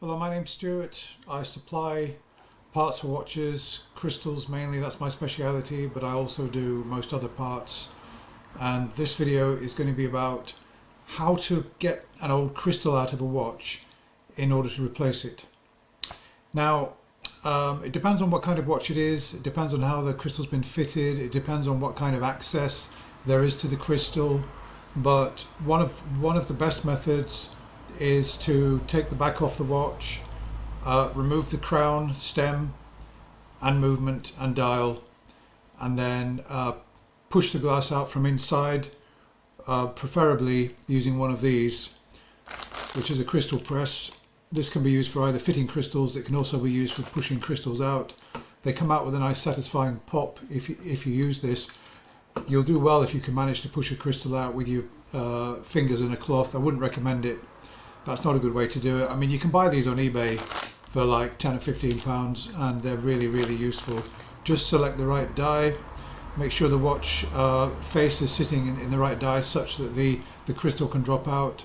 Hello, my name's Stuart. I supply parts for watches, crystals mainly, that's my speciality, but I also do most other parts. And this video is going to be about how to get an old crystal out of a watch in order to replace it. Now, it depends on what kind of watch it is, it depends on how the crystal's been fitted, it depends on what kind of access there is to the crystal, but one of the best methods is to take the back off the watch, remove the crown, stem and movement and dial, and then push the glass out from inside, preferably using one of these, which is a crystal press. This can be used for either fitting crystals, it can also be used for pushing crystals out. They come out with a nice satisfying pop if you use this. You'll do well if you can manage to push a crystal out with your fingers in a cloth. I wouldn't recommend it. That's not a good way to do it. I mean, you can buy these on eBay for like 10 or 15 pounds and they're really, really useful. Just select the right die, make sure the watch face is sitting in the right die such that the crystal can drop out.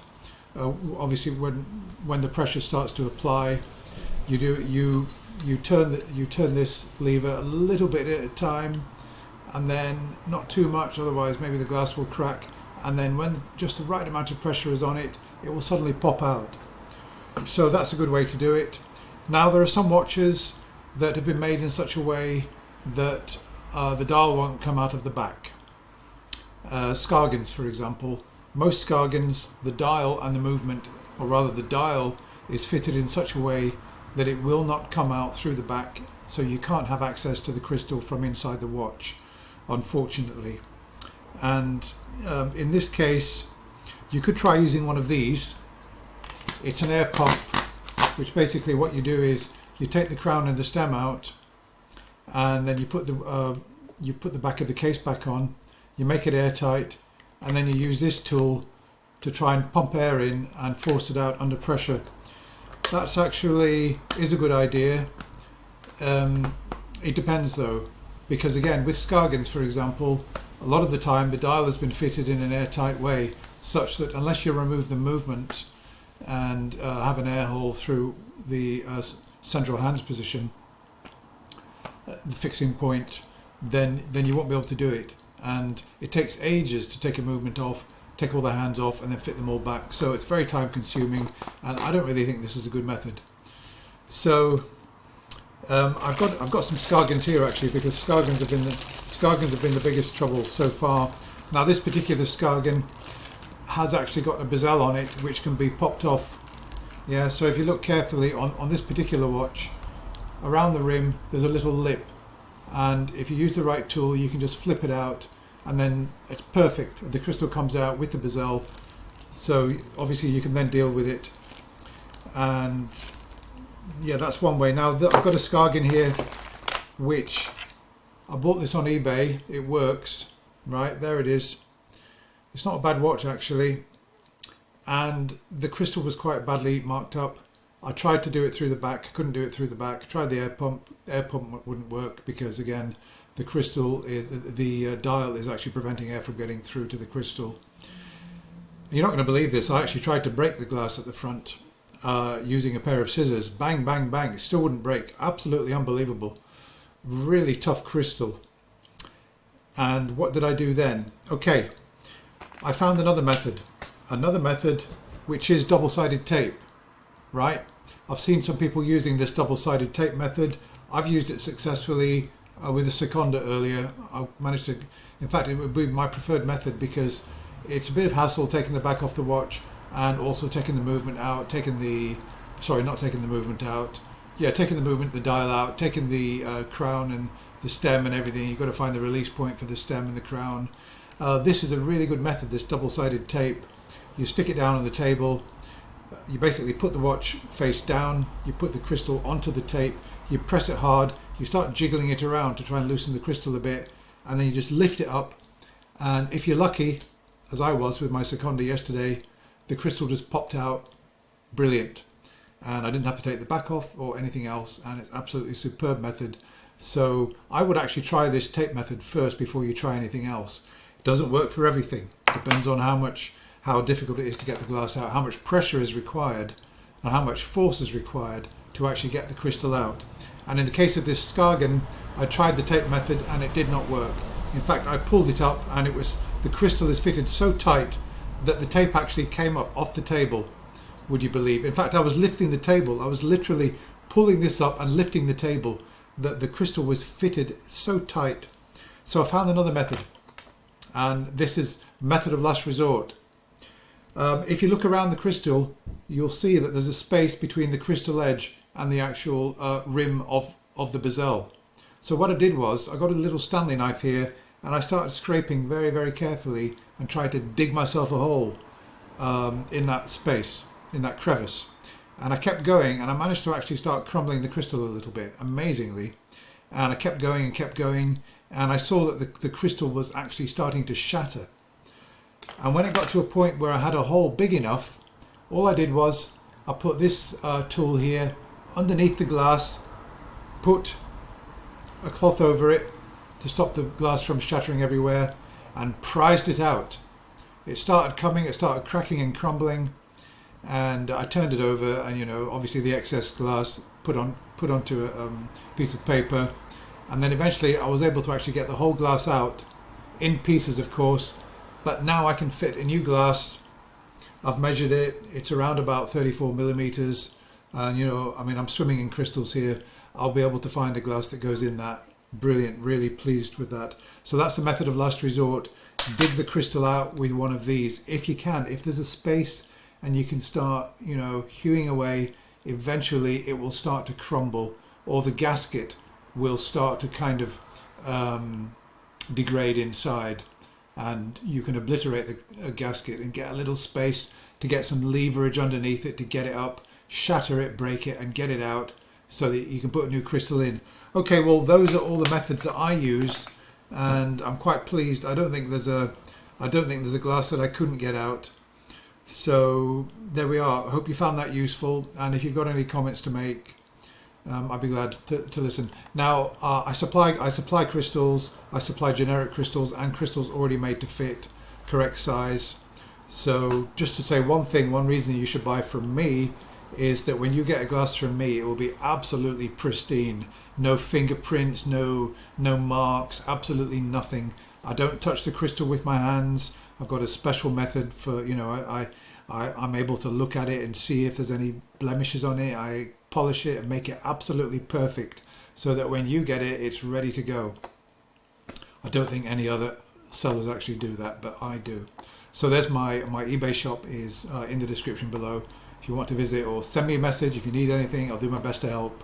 Obviously when the pressure starts to apply, you turn this lever a little bit at a time, and then not too much, otherwise maybe the glass will crack, and then when just the right amount of pressure is on it, it will suddenly pop out. So that's a good way to do it. Now there are some watches that have been made in such a way that the dial won't come out of the back. Scargins, for example. Most Scargins, the dial and the movement, or rather the dial, is fitted in such a way that it will not come out through the back, so you can't have access to the crystal from inside the watch, unfortunately. And in this case, you could try using one of these. It's an air pump, which basically what you do is you take the crown and the stem out, and then you put the back of the case back on, you make it airtight, and then you use this tool to try and pump air in and force it out under pressure. That's actually is a good idea. It depends though, because again with Scargins, for example, a lot of the time the dial has been fitted in an airtight way such that unless you remove the movement and have an air hole through the central hands position, the fixing point, then you won't be able to do it. And it takes ages to take a movement off, take all the hands off and then fit them all back. So it's very time consuming, and I don't really think this is a good method. So I've got some Scargins here actually, because Scargins have been the biggest trouble so far. Now this particular Scargin has actually got a bezel on it which can be popped off. Yeah, so if you look carefully on this particular watch, around the rim there's a little lip, and if you use the right tool you can just flip it out and then it's perfect. The crystal comes out with the bezel, so obviously you can then deal with it. And yeah, that's one way. Now I've got a Scargin here which I bought this on eBay. It works, right, there it is. It's not a bad watch actually, and the crystal was quite badly marked up. I tried to do it through the back, couldn't do it through the back. Tried the air pump wouldn't work because again the crystal is, the dial is actually preventing air from getting through to the crystal. You're not going to believe this, I actually tried to break the glass at the front using a pair of scissors. Bang, bang, bang, it still wouldn't break. Absolutely unbelievable. Really tough crystal. And what did I do then? Okay, I found another method which is double-sided tape, right? I've seen some people using this double-sided tape method. I've used it successfully with a Seconda earlier. I managed to, in fact it would be my preferred method because it's a bit of hassle taking the back off the watch and also taking the movement out, taking the movement, the dial out, taking the crown and the stem and everything. You've got to find the release point for the stem and the crown. This is a really good method, this double-sided tape. You stick it down on the table, you basically put the watch face down, you put the crystal onto the tape, you press it hard, you start jiggling it around to try and loosen the crystal a bit, and then you just lift it up, and if you're lucky, as I was with my Seconda yesterday, the crystal just popped out. Brilliant. And I didn't have to take the back off or anything else, and it's absolutely superb method. So I would actually try this tape method first before you try anything else. It doesn't work for everything. It depends on how difficult it is to get the glass out, how much pressure is required and how much force is required to actually get the crystal out. And in the case of this Skagen, I tried the tape method and it did not work. In fact, I pulled it up and the crystal is fitted so tight that the tape actually came up off the table, would you believe? In fact, I was lifting the table. I was literally pulling this up and lifting the table, that the crystal was fitted so tight. So I found another method, and this is method of last resort. If you look around the crystal, you'll see that there's a space between the crystal edge and the actual rim of the bezel. So what I did was, I got a little Stanley knife here and I started scraping very, very carefully and tried to dig myself a hole in that space, in that crevice. And I kept going, and I managed to actually start crumbling the crystal a little bit, amazingly. And I kept going, and I saw that the crystal was actually starting to shatter. And when it got to a point where I had a hole big enough, all I did was I put this tool here underneath the glass, put a cloth over it to stop the glass from shattering everywhere, and prized it out. It started coming, it started cracking and crumbling, and I turned it over, and obviously the excess glass put onto a piece of paper, and then eventually I was able to actually get the whole glass out, in pieces of course, but now I can fit a new glass. I've measured it, it's around about 34 millimeters, and I'm swimming in crystals here. I'll be able to find a glass that goes in that. Brilliant, really pleased with that. So that's the method of last resort. Dig the crystal out with one of these if you can. If there's a space and you can start hewing away, eventually it will start to crumble, or the gasket will start to kind of degrade inside, and you can obliterate the gasket and get a little space to get some leverage underneath it to get it up, shatter it, break it, and get it out so that you can put a new crystal in. Okay, well, those are all the methods that I use, and I'm quite pleased. I don't think there's a glass that I couldn't get out. So there we are. I hope you found that useful, and if you've got any comments to make, I'd be glad to listen. Now, I supply crystals. I supply generic crystals and crystals already made to fit, correct size. So just to say one reason you should buy from me is that when you get a glass from me, it will be absolutely pristine. No fingerprints, no marks, absolutely nothing. I don't touch the crystal with my hands. I've got a special method for, I'm able to look at it and see if there's any blemishes on it. I polish it and make it absolutely perfect so that when you get it, it's ready to go. I don't think any other sellers actually do that, but I do. So there's my eBay shop is in the description below. If you want to visit, or send me a message if you need anything, I'll do my best to help.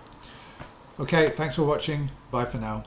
Okay, thanks for watching. Bye for now.